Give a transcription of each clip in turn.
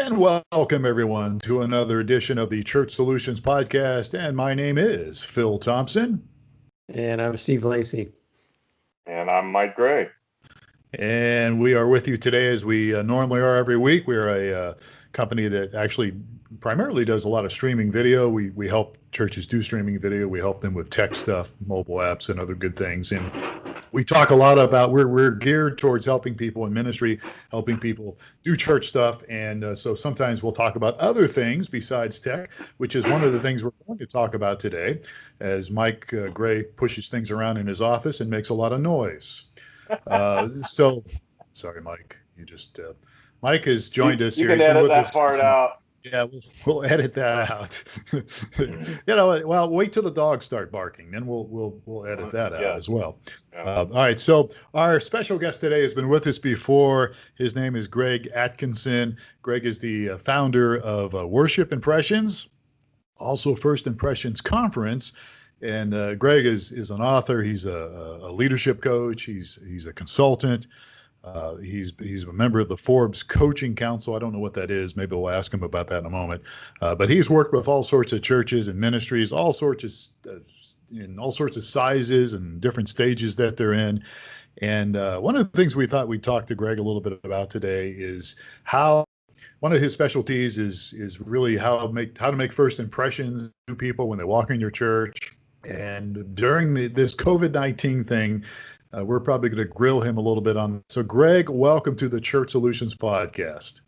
And welcome everyone to another edition of the Church Solutions Podcast. And my name is Phil Thompson. And I'm Steve Lacy. And I'm Mike Gray. And we are with you today as we normally are every week. We're a company that actually primarily does a lot of streaming video. We help churches do streaming video. We help them with tech stuff, mobile apps, and other good things. And we talk a lot about we're geared towards helping people in ministry, helping people do church stuff. And so sometimes we'll talk about other things besides tech, which is one of the things we're going to talk about today, as Mike Gray pushes things around in his office and makes a lot of noise. So sorry, Mike. Mike has joined us you here. You can edit that part out. Yeah, we'll edit that out. Well, wait till the dogs start barking, then we'll edit that out as well. Yeah. All right. So our special guest today has been with us before. His name is Greg Atkinson. Greg is the founder of Worship Impressions, also First Impressions Conference. And Greg is an author. He's a leadership coach. He's a consultant. He's a member of the Forbes Coaching Council. I don't know what that is. Maybe we'll ask him about that in a moment. But he's worked with all sorts of churches and ministries, in all sorts of sizes and different stages that they're in. And one of the things we thought we'd talk to Greg a little bit about today is how one of his specialties is really how to make first impressions to people when they walk in your church. And during this COVID-19 thing, we're probably going to grill him a little bit on. So, Greg, welcome to the Church Solutions Podcast.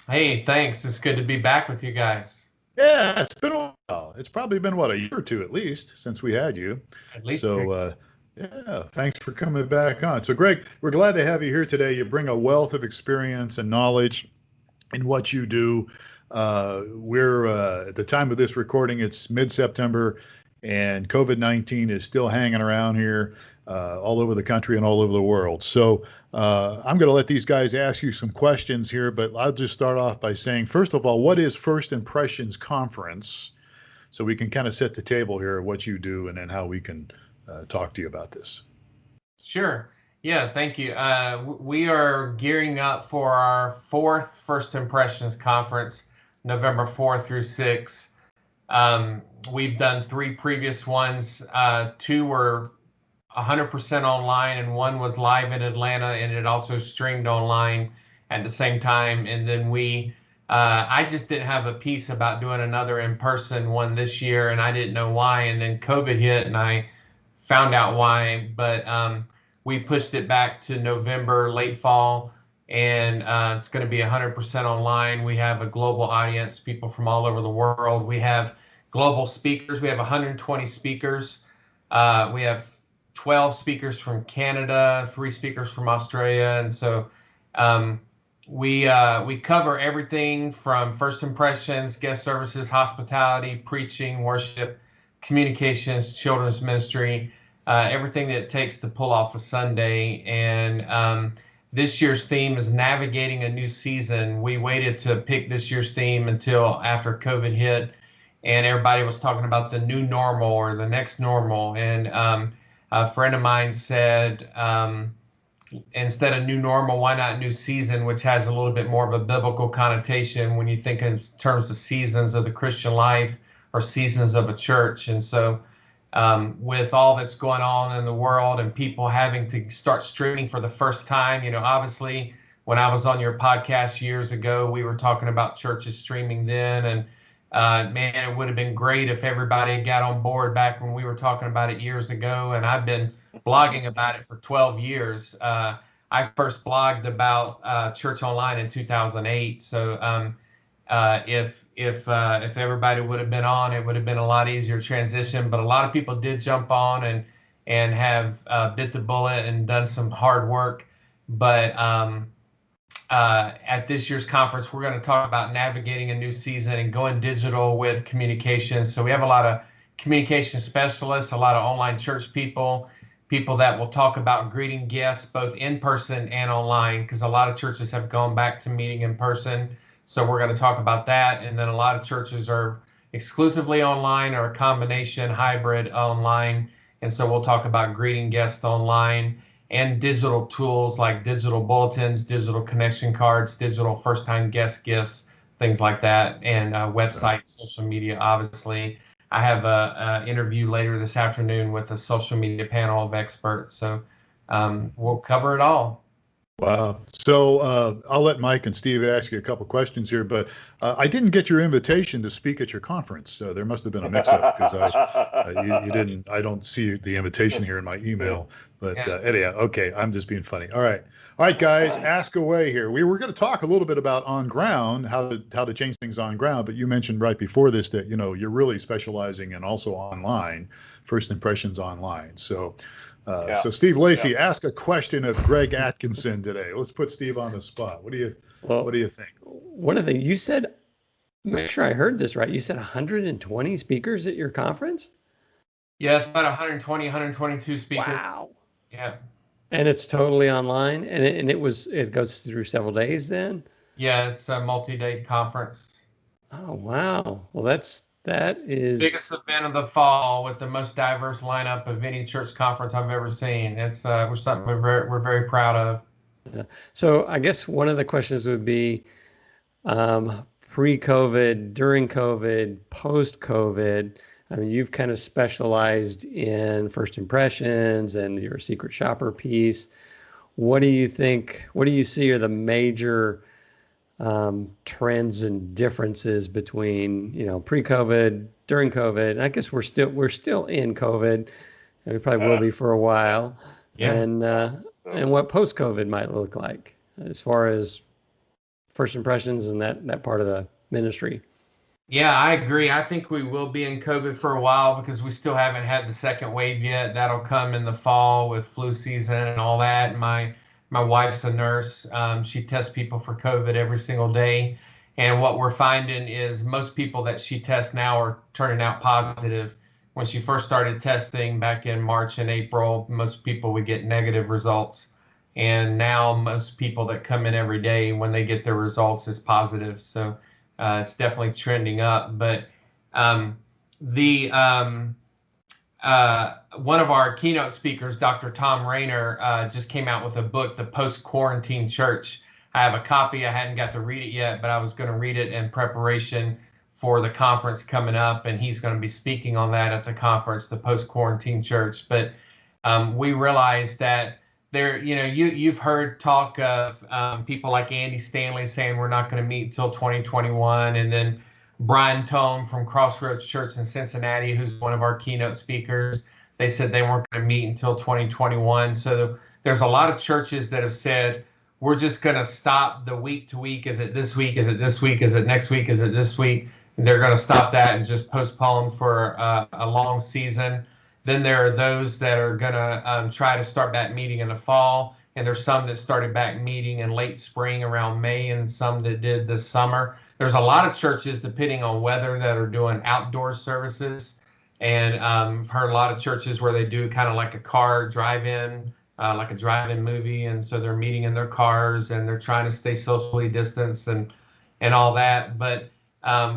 Hey, thanks. It's good to be back with you guys. Yeah, it's been a while. It's probably been, a year or two at least since we had you. At least. So, yeah, thanks for coming back on. So, Greg, we're glad to have you here today. You bring a wealth of experience and knowledge in what you do. We're at the time of this recording, it's mid-September. And COVID-19 is still hanging around here all over the country and all over the world. So I'm going to let these guys ask you some questions here, but I'll just start off by saying, first of all, what is First Impressions Conference? So we can kind of set the table here, what you do, and then how we can talk to you about this. Sure. Yeah, thank you. We are gearing up for our fourth First Impressions Conference, November 4th through 6th. We've done 3 previous ones. 2 were 100% online, and 1 was live in Atlanta, and it also streamed online at the same time. And then I just didn't have a piece about doing another in-person one this year, and I didn't know why. And then COVID hit, and I found out why. But we pushed it back to November, late fall, and it's going to be 100% online. We have a global audience, people from all over the world. We have global speakers. We have 120 speakers. We have 12 speakers from Canada, 3 speakers from Australia. And so we cover everything from first impressions, guest services, hospitality, preaching, worship, communications, children's ministry, everything that it takes to pull off a Sunday. And this year's theme is navigating a new season. We waited to pick this year's theme until after COVID hit, and everybody was talking about the new normal or the next normal. And a friend of mine said, instead of new normal, why not new season, which has a little bit more of a biblical connotation when you think in terms of seasons of the Christian life or seasons of a church. And so with all that's going on in the world and people having to start streaming for the first time, obviously when I was on your podcast years ago, we were talking about churches streaming then. And man, it would have been great if everybody got on board back when we were talking about it years ago. And I've been blogging about it for 12 years. I first blogged about church online in 2008. So if everybody would have been on, it would have been a lot easier transition. But a lot of people did jump on and have bit the bullet and done some hard work. But at this year's conference, we're going to talk about navigating a new season and going digital with communications. So we have a lot of communication specialists, a lot of online church people that will talk about greeting guests both in person and online, because a lot of churches have gone back to meeting in person. So we're going to talk about that. And then a lot of churches are exclusively online or a combination hybrid online. And so we'll talk about greeting guests online and digital tools like digital bulletins, digital connection cards, digital first-time guest gifts, things like that, and websites, social media, obviously. I have a interview later this afternoon with a social media panel of experts. So we'll cover it all. Wow. So I'll let Mike and Steve ask you a couple questions here, but I didn't get your invitation to speak at your conference. So there must have been a mix-up because you didn't. I don't see the invitation here in my email. But anyhow, okay, I'm just being funny. All right, guys, ask away here. We were going to talk a little bit about on ground, how to change things on ground. But you mentioned right before this that you're really specializing in also online, first impressions online. So. So Steve Lacy, ask a question of Greg Atkinson today. Let's put Steve on the spot. What do you think? One of the you said, make sure I heard this right. You said 120 speakers at your conference? Yeah, it's about 120, 122 speakers. Wow. Yeah. And it's totally online, and it goes through several days then? Yeah, it's a multi-day conference. Oh wow. Well, that is biggest event of the fall with the most diverse lineup of any church conference I've ever seen. It's something we're very proud of. Yeah. So I guess one of the questions would be pre-COVID, during COVID, post-COVID. I mean, you've kind of specialized in first impressions and your secret shopper piece. What do you think? What do you see are the major trends and differences between pre-COVID, during COVID? And I guess we're still in COVID, and we probably will be for a while. Yeah. And what post-COVID might look like as far as first impressions and that part of the ministry. Yeah, I agree. I think we will be in COVID for a while because we still haven't had the second wave yet. That'll come in the fall with flu season and all that. My wife's a nurse. She tests people for COVID every single day. And what we're finding is most people that she tests now are turning out positive. When she first started testing back in March and April, most people would get negative results. And now most people that come in every day, when they get their results, is positive. So it's definitely trending up. But one of our keynote speakers, Dr. Tom Rayner, just came out with a book, The Post-Quarantine Church. I have a copy. I hadn't got to read it yet, but I was going to read it in preparation for the conference coming up, and he's going to be speaking on that at the conference, The Post-Quarantine Church. But we realized that you've heard talk of people like Andy Stanley saying we're not going to meet until 2021, and then Brian Tome from Crossroads Church in Cincinnati, who's one of our keynote speakers, they said they weren't going to meet until 2021. So there's a lot of churches that have said, we're just going to stop the week to week. Is it this week? Is it this week? Is it next week? Is it this week? And they're going to stop that and just postpone for a long season. Then there are those that are going to try to start back meeting in the fall. And there's some that started back meeting in late spring around May, and some that did this summer. There's a lot of churches, depending on weather, that are doing outdoor services. And I've heard a lot of churches where they do kind of like a car drive-in, like a drive-in movie. And so they're meeting in their cars and they're trying to stay socially distanced and all that. But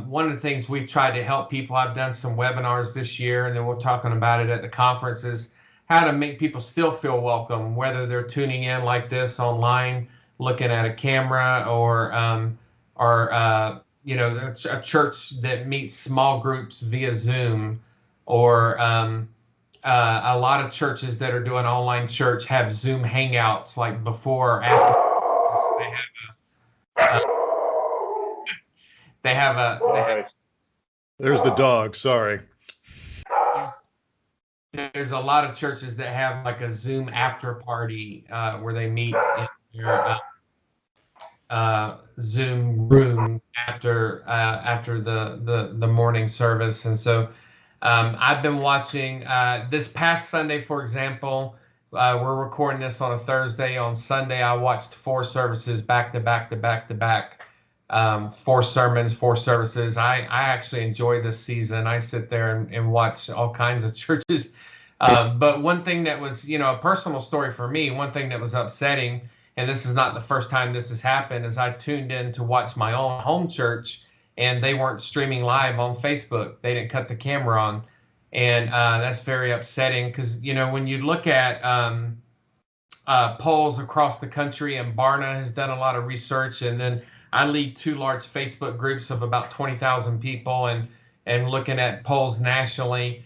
one of the things we've tried to help people, I've done some webinars this year, and then we're talking about it at the conference, is how to make people still feel welcome, whether they're tuning in like this online, looking at a camera, or a church that meets small groups via Zoom, or a lot of churches that are doing online church have Zoom hangouts like before or after. They have There's the dog. Sorry. There's a lot of churches that have like a Zoom after party where they meet in their Zoom room after the morning service. And so I've been watching this past Sunday, for example. We're recording this on a Thursday. On Sunday, I watched 4 services back to back. 4 sermons, 4 services. I actually enjoy this season. I sit there and watch all kinds of churches. But one thing that was, a personal story for me, one thing that was upsetting, and this is not the first time this has happened, is I tuned in to watch my own home church, and they weren't streaming live on Facebook. They didn't cut the camera on. And that's very upsetting because, when you look at polls across the country, and Barna has done a lot of research, and then I lead 2 large Facebook groups of about 20,000 people, and looking at polls nationally,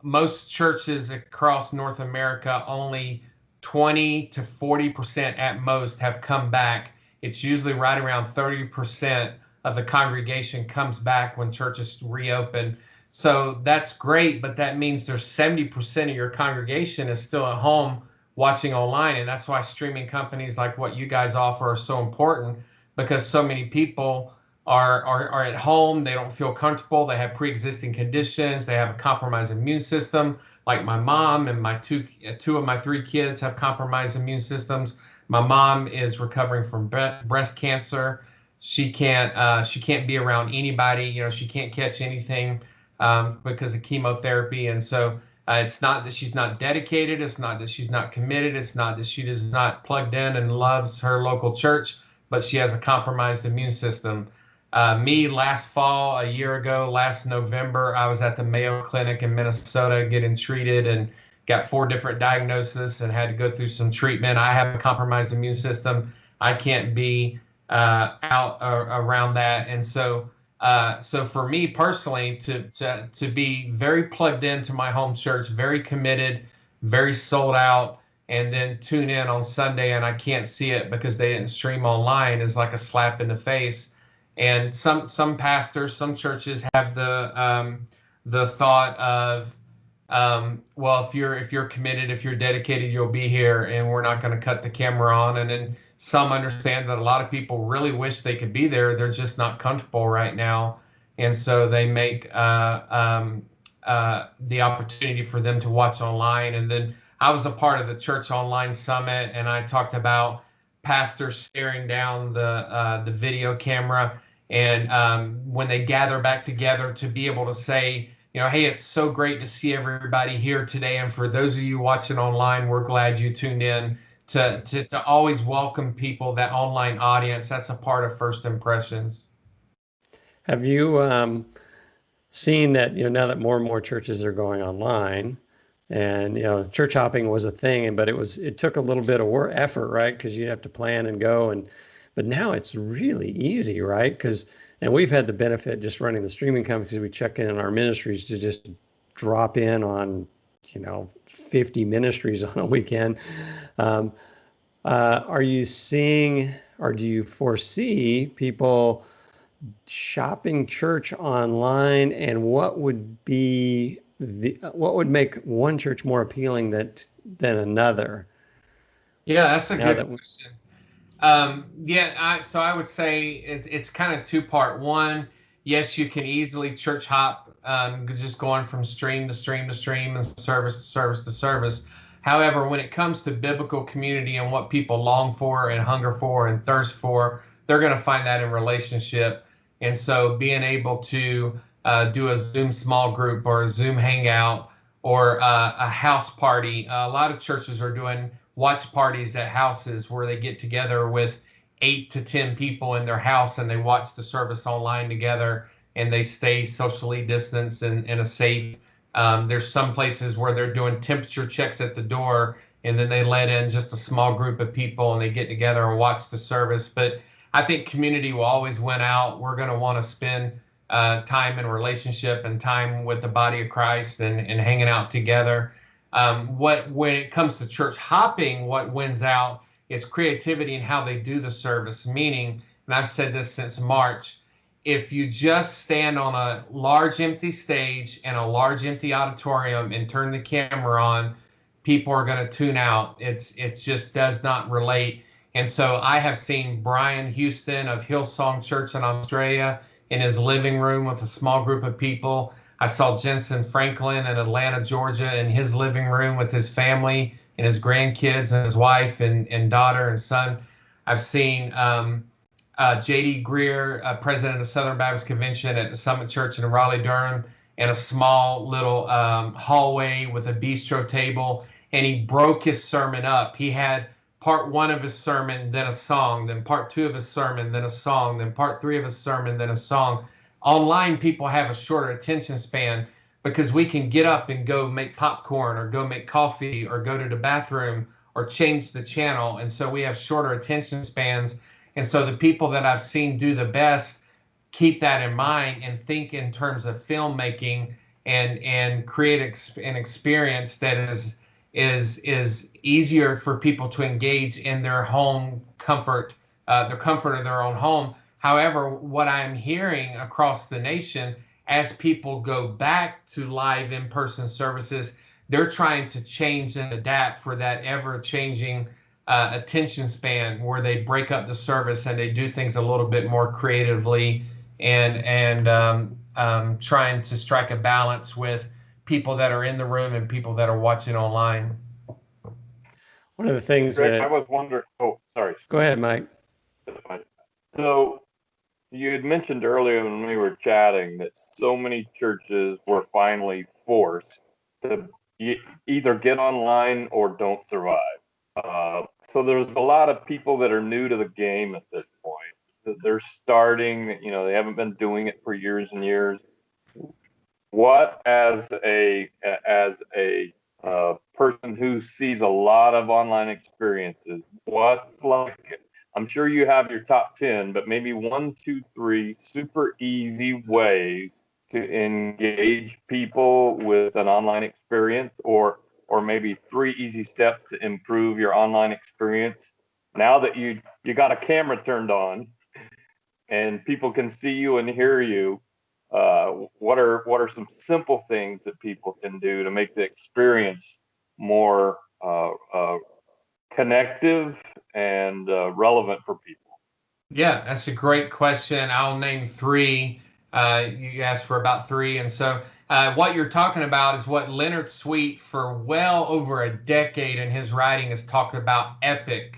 most churches across North America, only 20 to 40% at most have come back. It's usually right around 30% of the congregation comes back when churches reopen. So that's great, but that means there's 70% of your congregation is still at home watching online. And that's why streaming companies like what you guys offer are so important, because so many people are at home. They don't feel comfortable. They have pre-existing conditions. They have a compromised immune system. Like my mom and my two of my 3 kids have compromised immune systems. My mom is recovering from breast cancer. She can't be around anybody. You know, she can't catch anything because of chemotherapy. And so it's not that she's not dedicated. It's not that she's not committed. It's not that she is not plugged in and loves her local church, but she has a compromised immune system. Me, last fall, a year ago, last November, I was at the Mayo Clinic in Minnesota getting treated and got 4 different diagnoses and had to go through some treatment. I have a compromised immune system. I can't be out around that. And so for me personally, to be very plugged into my home church, very committed, very sold out, and then tune in on Sunday and I can't see it because they didn't stream online is like a slap in the face. And some pastors, some churches have the thought of, well, if you're committed, if you're dedicated, you'll be here, and we're not going to cut the camera on. And then some understand that a lot of people really wish they could be there. They're just not comfortable right now, and so they make the opportunity for them to watch online. And then I was a part of the Church Online Summit, and I talked about pastors staring down the video camera, and when they gather back together to be able to say, you know, hey, it's so great to see everybody here today, and for those of you watching online, we're glad you tuned in. To always welcome people, that online audience, that's a part of First Impressions. Have you seen that, you know, now that more and more churches are going online, and, you know, church hopping was a thing, but it took a little bit of effort, right? Because you have to plan and go, but now it's really easy, right? And we've had the benefit just running the streaming company, because we check in our ministries to just drop in on, you know, 50 ministries on a weekend. Are you seeing, or do you foresee people shopping church online, and what would make one church more appealing than another? Yeah, that's a good question. So I would say it's kind of 2-part. One, yes, you can easily church hop, just going from stream to stream to stream and service to service to service. However, when it comes to biblical community and what people long for and hunger for and thirst for, they're going to find that in relationship. And so being able to do a Zoom small group or a Zoom hangout or a house party. A lot of churches are doing watch parties at houses where they get together with 8 to 10 people in their house, and they watch the service online together, and they stay socially distanced and in a safe. There's some places where they're doing temperature checks at the door, and then they let in just a small group of people and they get together and watch the service. But I think community will always win out. We're going to want to spend time in relationship and time with the body of Christ and hanging out together. When it comes to church hopping, what wins out is creativity in how they do the service. Meaning, and I've said this since March, if you just stand on a large empty stage and a large empty auditorium and turn the camera on, people are going to tune out. It just does not relate. And so I have seen Brian Houston of Hillsong Church in Australia in his living room with a small group of people. I saw Jensen Franklin in Atlanta, Georgia, in his living room with his family and his grandkids and his wife and daughter and son. I've seen J.D. Greer, president of Southern Baptist Convention at the Summit Church in Raleigh-Durham, in a small little hallway with a bistro table, and he broke his sermon up. He had part 1 of his sermon, then a song, then part 2 of his sermon, then a song, then part 3 of his sermon, then a song. Online, people have a shorter attention span because we can get up and go make popcorn or go make coffee or go to the bathroom or change the channel. And so we have shorter attention spans. And so the people that I've seen do the best keep that in mind and think in terms of filmmaking and create an experience that is easier for people to engage in their home comfort, the comfort of their own home. However, what I'm hearing across the nation, as people go back to live in-person services, they're trying to change and adapt for that ever-changing attention span, where they break up the service and they do things a little bit more creatively, and trying to strike a balance with people that are in the room and people that are watching online. One of the things Greg, that I was wondering. Oh, sorry. Go ahead, Mike. So you had mentioned earlier when we were chatting that so many churches were finally forced to either get online or don't survive. So there's a lot of people that are new to the game at this point. They're starting, they haven't been doing it for years and years. What, as a person who sees a lot of online experiences, what's like, I'm sure you have your top 10, but maybe 1, 2, 3 super easy ways to engage people with an online experience, or maybe 3 easy steps to improve your online experience now that you got a camera turned on and people can see you and hear you. What are some simple things that people can do to make the experience more connective and relevant for people? Yeah, that's a great question. I'll name 3. You asked for about 3. And so what you're talking about is what Leonard Sweet, for well over a decade in his writing, has talked about epic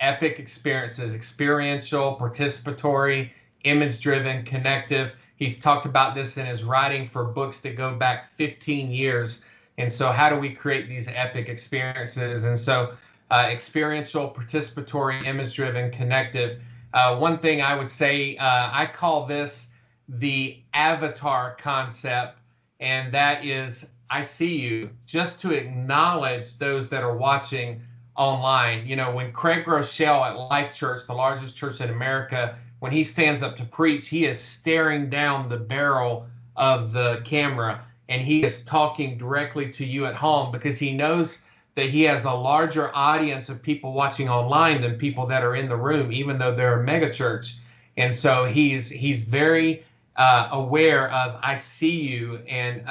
experiences, experiential, participatory, image-driven, connective. He's talked about this in his writing for books that go back 15 years. And so how do we create these epic experiences? And so experiential, participatory, image-driven, connective. One thing I would say, I call this the avatar concept, and that is, I see you, just to acknowledge those that are watching online. When Craig Rochelle at Life Church, the largest church in America, when he stands up to preach, he is staring down the barrel of the camera, and he is talking directly to you at home, because he knows that he has a larger audience of people watching online than people that are in the room, even though they're a mega church. And so he's very aware of, I see you. And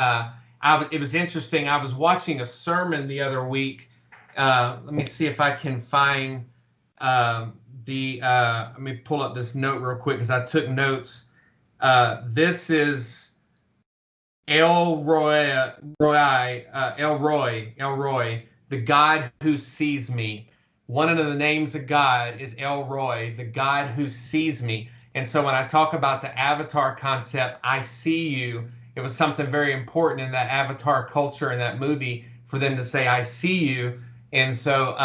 it was interesting. I was watching a sermon the other week. Let me see if I can find let me pull up this note real quick, because I took notes. This is Elroy, the God who sees me. One of the names of God is Elroy, the God who sees me. And so when I talk about the avatar concept, I see you, it was something very important in that avatar culture, in that movie, for them to say, I see you. And so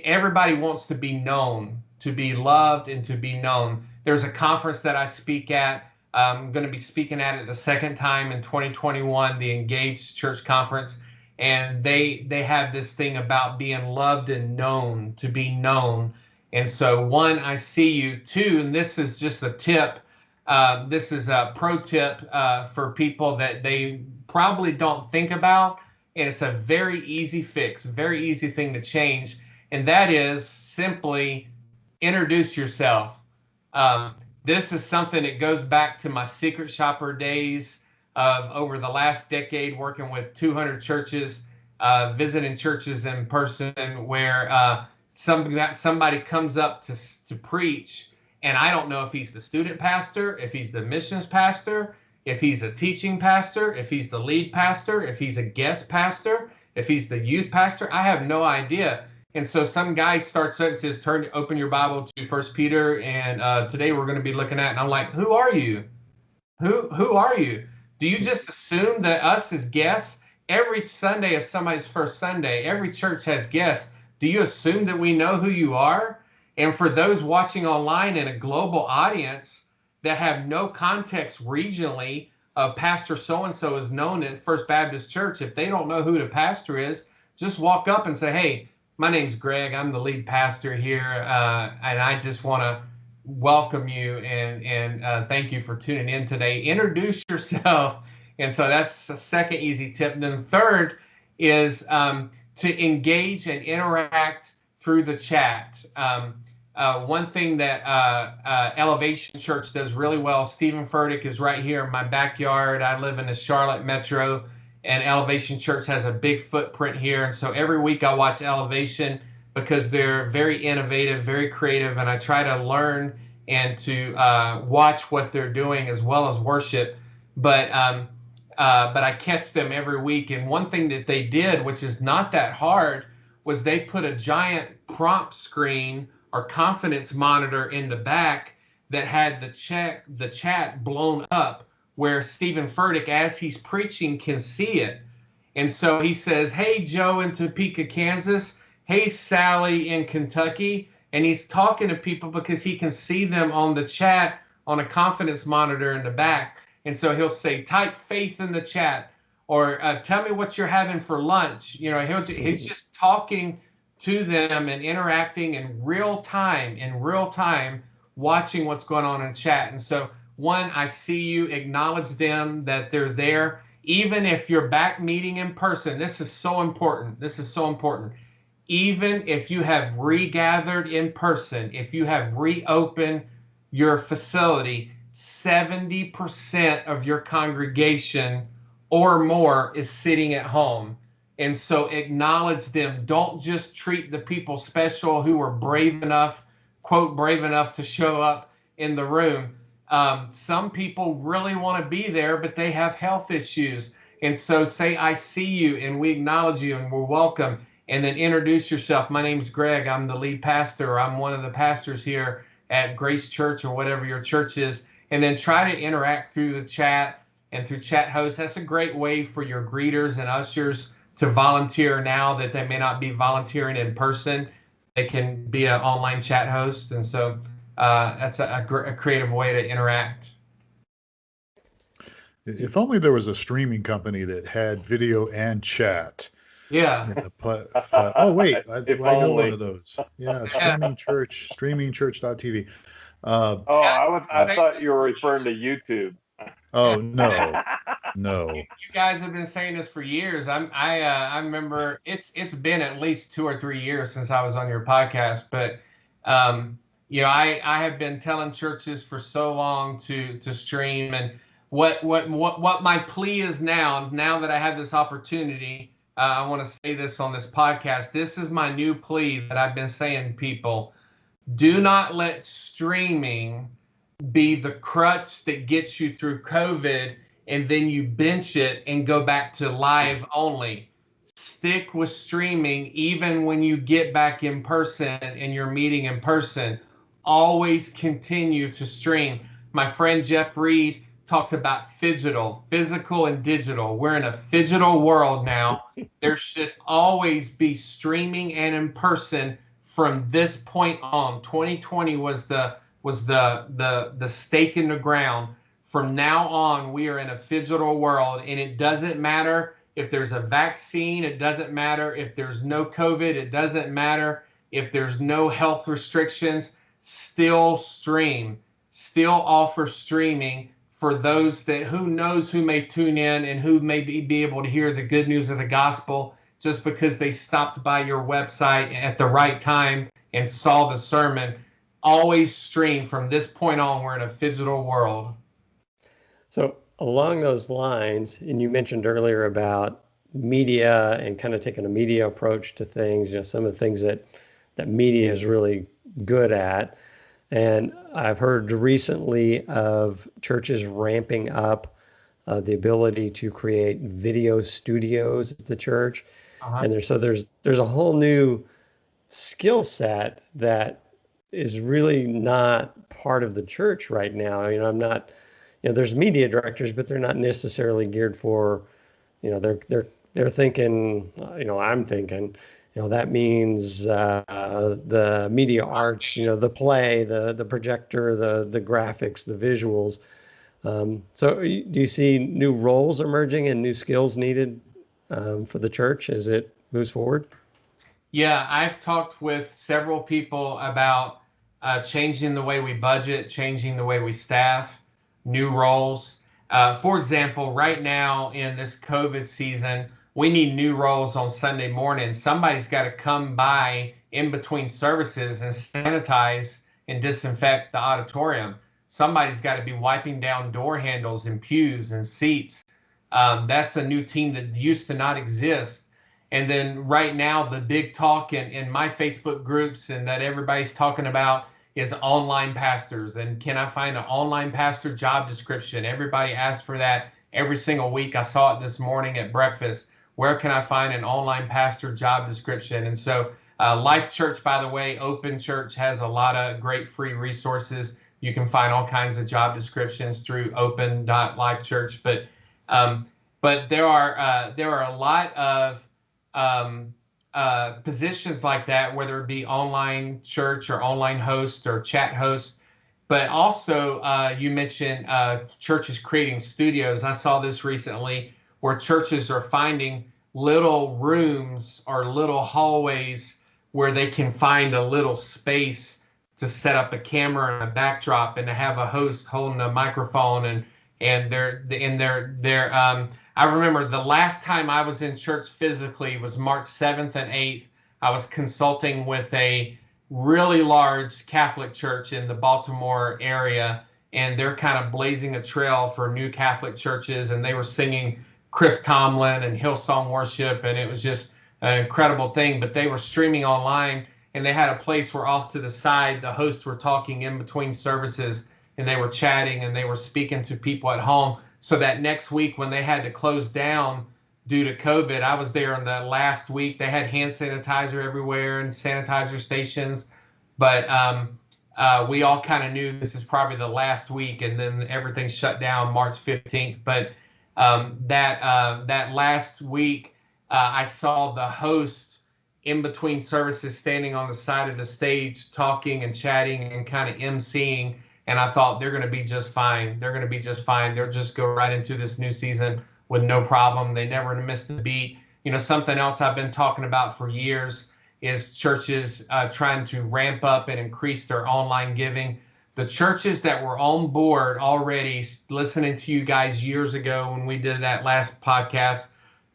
everybody wants to be known, to be loved, and to be known. There's a conference that I speak at. I'm going to be speaking at it the second time in 2021, the Engaged Church Conference. And they have this thing about being loved and known, to be known. And so 1, I see you. 2, and this is just a tip. This is a pro tip for people that they probably don't think about. And it's a very easy fix, very easy thing to change. And that is simply introduce yourself. This is something that goes back to my secret shopper days of over the last decade, working with 200 churches, visiting churches in person, where somebody comes up to preach, and I don't know if he's the student pastor, if he's the missions pastor, if he's a teaching pastor, if he's the lead pastor, if he's a guest pastor, if he's the youth pastor. I have no idea. And so some guy starts up and says, open your Bible to 1 Peter, and today we're going to be looking at, and I'm like, who are you? Who are you? Do you just assume that us as guests, every Sunday is somebody's first Sunday, every church has guests. Do you assume that we know who you are? And for those watching online in a global audience that have no context regionally of Pastor so-and-so is known at First Baptist Church, if they don't know who the pastor is, just walk up and say, hey, My name's Greg. I'm the lead pastor here, and I just want to welcome you and thank you for tuning in today. Introduce yourself. And so that's the second easy tip. And then the third is to engage and interact through the chat. One thing that Elevation Church does really well, Stephen Furtick is right here in my backyard. I live in the Charlotte metro, and Elevation Church has a big footprint here. And so every week I watch Elevation because they're very innovative, very creative, and I try to learn and to watch what they're doing as well as worship. But I catch them every week. And one thing that they did, which is not that hard, was they put a giant prompt screen or confidence monitor in the back that had the chat blown up, where Stephen Furtick, as he's preaching, can see it. And so he says, "Hey, Joe in Topeka, Kansas. Hey, Sally in Kentucky." And he's talking to people because he can see them on the chat on a confidence monitor in the back. And so he'll say, "Type faith in the chat," or "Tell me what you're having for lunch." You know, he's just talking to them and interacting in real time, watching what's going on in chat. And so, one, I see you, acknowledge them that they're there. Even if you're back meeting in person, this is so important. Even if you have regathered in person, if you have reopened your facility, 70% of your congregation or more is sitting at home. And so acknowledge them. Don't just treat the people special who were brave enough, quote, brave enough to show up in the room. Some people really want to be there, but they have health issues. And so say, "I see you," and we acknowledge you and we're welcome. And then introduce yourself. "My name's Greg. I'm the lead pastor. Or I'm one of the pastors here at Grace Church," or whatever your church is. And then try to interact through the chat and through chat hosts. That's a great way for your greeters and ushers to volunteer now that they may not be volunteering in person. They can be an online chat host. And so that's a creative way to interact. If only there was a streaming company that had video and chat. Yeah. Oh, wait, I know one of those. Yeah, streamingchurch.tv. I thought you were referring to YouTube. Oh, no. You guys have been saying this for years. I remember it's been at least 2 or 3 years since I was on your podcast, but you know, I have been telling churches for so long to stream. And what my plea is now that I have this opportunity, I want to say this on this podcast. This is my new plea that I've been saying to people. Do not let streaming be the crutch that gets you through COVID and then you bench it and go back to live only. Stick with streaming even when you get back in person and you're meeting in person. Always continue to stream. My friend Jeff Reed talks about physical and digital. We're in a phygital world now. There should always be streaming and in person from this point on. 2020 was the stake in the ground. From now on, we are in a phygital world, and it doesn't matter if there's a vaccine. It doesn't matter if there's no COVID. It doesn't matter if there's no health restrictions. Still stream. Still offer streaming for those that who may tune in and who may be able to hear the good news of the gospel just because they stopped by your website at the right time and saw the sermon. Always stream. From this point on, we're in a phygital world. So along those lines, and you mentioned earlier about media and kind of taking a media approach to things, you know, some of the things that media is really good at. And I've heard recently of churches ramping up the ability to create video studios at the church. And there's a whole new skill set that is really not part of the church right now. You know, there's media directors, but they're not necessarily geared for, you know, they're thinking, you know, I'm thinking, you know, that means the media arts, you know, the play, the projector, the graphics, the visuals. So do you see new roles emerging and new skills needed for the church as it moves forward? Yeah, I've talked with several people about changing the way we budget, changing the way we staff, new roles. For example, right now in this COVID season, we need new roles on Sunday morning. Somebody's got to come by in between services and sanitize and disinfect the auditorium. Somebody's got to be wiping down door handles and pews and seats. That's a new team that used to not exist. And then right now, the big talk in my Facebook groups and that everybody's talking about is online pastors. And can I find an online pastor job description? Everybody asks for that every single week. I saw it this morning at breakfast. Where can I find an online pastor job description? And so Life Church, by the way, Open Church has a lot of great free resources. You can find all kinds of job descriptions through open.lifechurch. But there are a lot of positions like that, whether it be online church or online host or chat host. But also, you mentioned churches creating studios. I saw this recently where churches are finding little rooms or little hallways where they can find a little space to set up a camera and a backdrop and to have a host holding a microphone and they're I remember the last time I was in church physically was March 7th and 8th. I was consulting with a really large Catholic church in the Baltimore area, and they're kind of blazing a trail for new Catholic churches, and they were singing Chris Tomlin and Hillsong Worship, and it was just an incredible thing. But they were streaming online, and they had a place where off to the side, the hosts were talking in between services, and they were chatting, and they were speaking to people at home. So that next week when they had to close down due to COVID, I was there in the last week. They had hand sanitizer everywhere and sanitizer stations. But we all kind of knew this is probably the last week, and then everything shut down March 15th. But that last week, I saw the host in between services standing on the side of the stage talking and chatting and kind of emceeing. And I thought they're going to be just fine. They're going to be just fine. They'll just go right into this new season with no problem. They never missed a beat. You know, something else I've been talking about for years is churches trying to ramp up and increase their online giving. The churches that were on board already listening to you guys years ago when we did that last podcast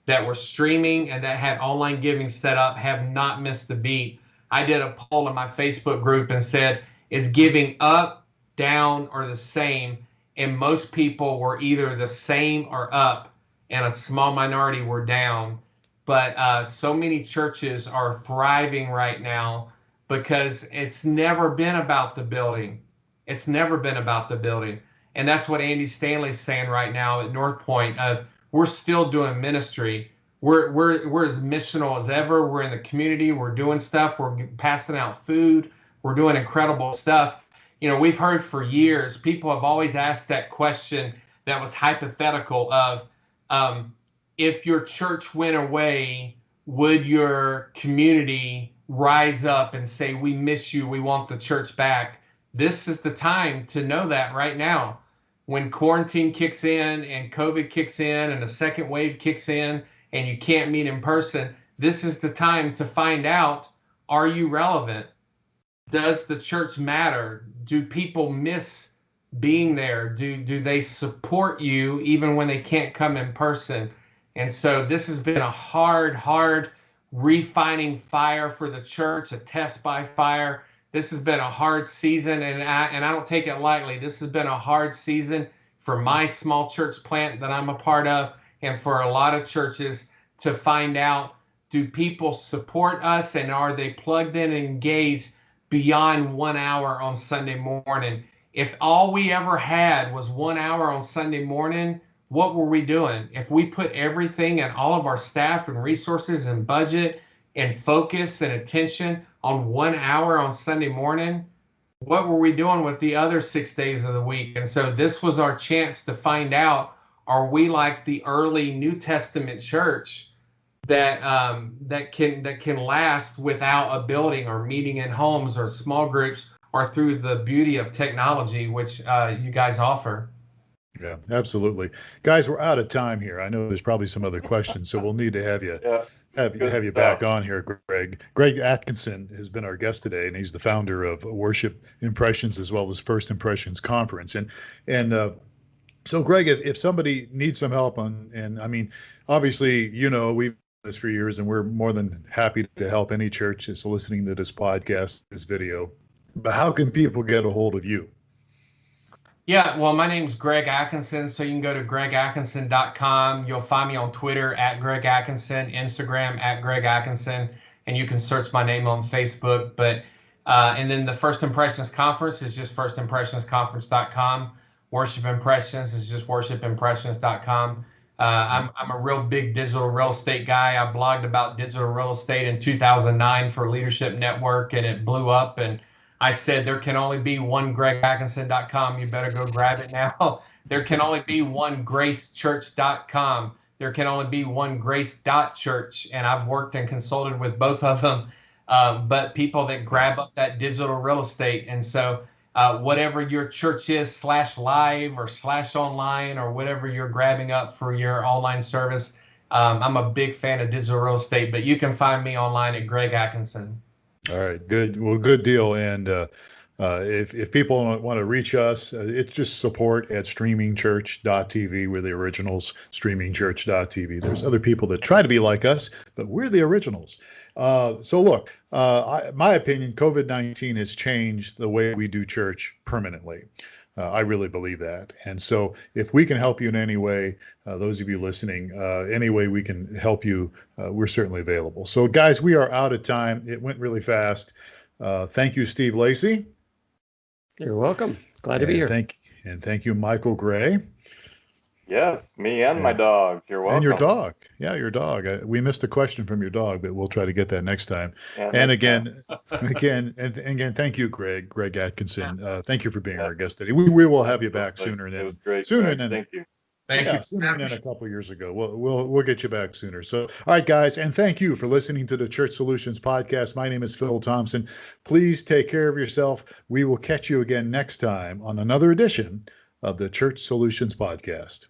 that were streaming and that had online giving set up have not missed a beat. I did a poll in my Facebook group and said, is giving up, down, or the same? And most people were either the same or up, and a small minority were down. But so many churches are thriving right now because it's never been about the building. It's never been about the building. And that's what Andy Stanley's saying right now at North Point of we're still doing ministry. We're as missional as ever. We're in the community. We're doing stuff. We're passing out food. We're doing incredible stuff. You know, we've heard for years, people have always asked that question that was hypothetical of if your church went away, would your community rise up and say, we miss you, we want the church back? This is the time to know that right now. When quarantine kicks in and COVID kicks in and a second wave kicks in and you can't meet in person, this is the time to find out, are you relevant? Does the church matter? Do people miss being there? Do they support you even when they can't come in person? And so this has been a hard refining fire for the church, a test by fire. This has been a hard season, and I don't take it lightly. This has been a hard season for my small church plant that I'm a part of, and for a lot of churches to find out, do people support us, and are they plugged in and engaged beyond 1 hour on Sunday morning? If all we ever had was 1 hour on Sunday morning, what were we doing? If we put everything and all of our staff and resources and budget and focus and attention on 1 hour on Sunday morning, what were we doing with the other 6 days of the week? And so this was our chance to find out, are we like the early New Testament church that can last without a building or meeting in homes or small groups or through the beauty of technology, which you guys offer? Yeah, absolutely. Guys, we're out of time here. I know there's probably some other questions, so we'll need to have you Yeah, have you back on here, Greg. Greg Atkinson has been our guest today, and he's the founder of Worship Impressions as well as First Impressions Conference. And so, Greg, if somebody needs some help on, and I mean, obviously, we've done this for years, and we're more than happy to help any church that's listening to this podcast, this video. But how can people get a hold of you? Yeah, well, my name's Greg Atkinson, so you can go to gregatkinson.com. You'll find me on Twitter at Greg Atkinson, Instagram at Greg Atkinson, and you can search my name on Facebook. But and then the First Impressions Conference is just firstimpressionsconference.com. Worship Impressions is just worshipimpressions.com. I'm a real big digital real estate guy. I blogged about digital real estate in 2009 for Leadership Network, and it blew up. And I said, there can only be one gregatkinson.com. You better go grab it now. There can only be one gracechurch.com. There can only be one grace.church. And I've worked and consulted with both of them, but people that grab up that digital real estate. And so whatever your church is, /live or /online or whatever you're grabbing up for your online service, I'm a big fan of digital real estate, but you can find me online at Greg Atkinson. All right, good. Well, good deal. And if people want to reach us, it's just support@streamingchurch.tv. We're the originals, streamingchurch.tv. There's other people that try to be like us, but we're the originals. So look, my opinion, COVID-19 has changed the way we do church permanently. I really believe that. And so if we can help you in any way, those of you listening, any way we can help you, we're certainly available. So guys, we are out of time. It went really fast. Thank you, Steve Lacy. You're welcome. Glad to be here. Thank you, Michael Gray. Yes, me and my dog. You're welcome. And your dog. Yeah, your dog. We missed a question from your dog, but we'll try to get that next time. And again, thank you, Greg Atkinson. Thank you for being our guest today. We will have you back sooner than it was great. Sooner than thank you. Sooner than a couple of years ago. We'll get you back sooner. So, all right, guys, and thank you for listening to the Church Solutions Podcast. My name is Phil Thompson. Please take care of yourself. We will catch you again next time on another edition of the Church Solutions Podcast.